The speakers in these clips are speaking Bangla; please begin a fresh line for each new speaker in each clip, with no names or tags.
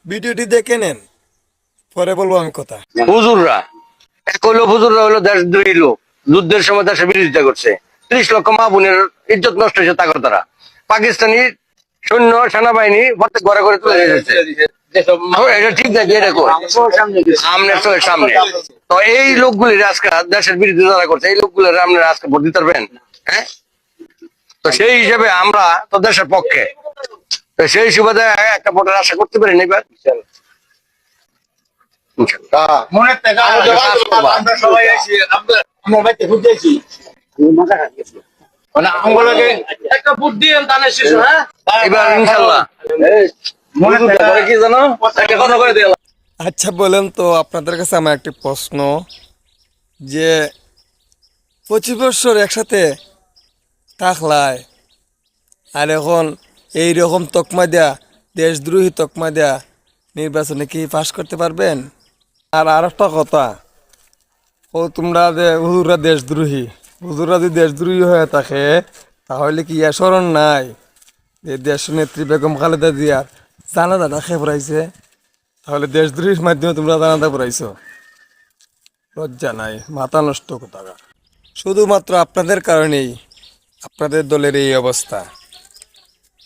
ভিডিওটি দেখে নেন, পরে বলবো আমি কথা।
হুজুররা এক হইলো, হুজুররা হইলো দেশদ্রোহী লোক, যুদ্ধের সময় দেশের বিরোধিতা করছে, 30 লক্ষ মা বোনের ইজ্জত নষ্ট হয়েছে তাগর দ্বারা। পাকিস্তানি সৈন্য সেনাবাহিনী প্রত্যেক ঘরে ঘরে তুলে দিয়েছে। এটা ঠিক নাকি? এটা আমনের চোখের সামনে। তো এই লোকগুলি আজকে দেশের বিরোধিতা যারা করছে, এই লোকগুলির আপনারা আজকে ভোট দিতে পারবেন? হ্যাঁ, তো সেই হিসেবে আমরা তো দেশের পক্ষে, তো সেই সুবাদে একটা ভোটের আশা করতে পারি না এবার।
মনের থেকে আমরা সবাই আছি, আমরা বাড়িতে ঘুরতেছি মানে আমগুলোকে একটা বুট দিয়ে দানের শিশু। হ্যাঁ,
এবার ইনশাল্লাহ
মনের থেকে
কি জানো একটা কথা করে দিলাম।
আচ্ছা বলেন তো, আপনাদের কাছে আমার একটি প্রশ্ন, যে 25 বছর একসাথে থাকলায় আর এখন এই রকম তকমা দেয়া, দেশদ্রোহী তকমা দেয়া নির্বাচনে কি পাশ করতে পারবেন? আর একটা কথা, ও তোমরা যে হুজুররা দেশদ্রোহী, হুজুররা যদি দেশদ্রোহী হয়ে থাকে তাহলে কি স্মরণ নাই যে দেশ নেত্রী বেগম খালেদা জিয়ার জানাজাটা খেয়ে পড়াইছে? তাহলে দেশদ্রোহীর মাধ্যমে তোমরা জানাজা পড়াইছো? লজ্জা নাই, মাথা নষ্ট কোথাকার। শুধুমাত্র আপনাদের কারণেই আপনাদের দলের এই অবস্থা।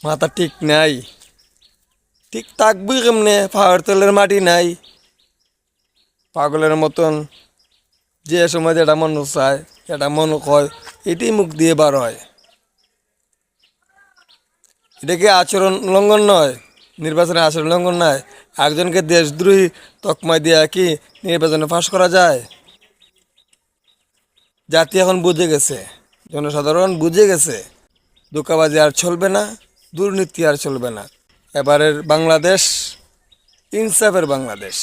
মাথা ঠিক নাই, ঠিক থাকবই কেমনে? পাহাড় তলের মাটি নাই, পাগলের মতন যে সময় যেটা মন চায় যেটা মন কয় এটাই মুখ দিয়ে বার হয়। এটা কি আচরণ লঙ্ঘন নয়? নির্বাচনের আচরণ লঙ্ঘন নয়? একজনকে দেশদ্রোহী তকমা দিয়ে কি নির্বাচনে পাশ করা যায়? জাতি এখন বুঝে গেছে, জনসাধারণ বুঝে গেছে, ধোঁকাবাজি আর চলবে না, দুর্নীতি আর চলবে না। এবারের বাংলাদেশ ইনসাফের বাংলাদেশ।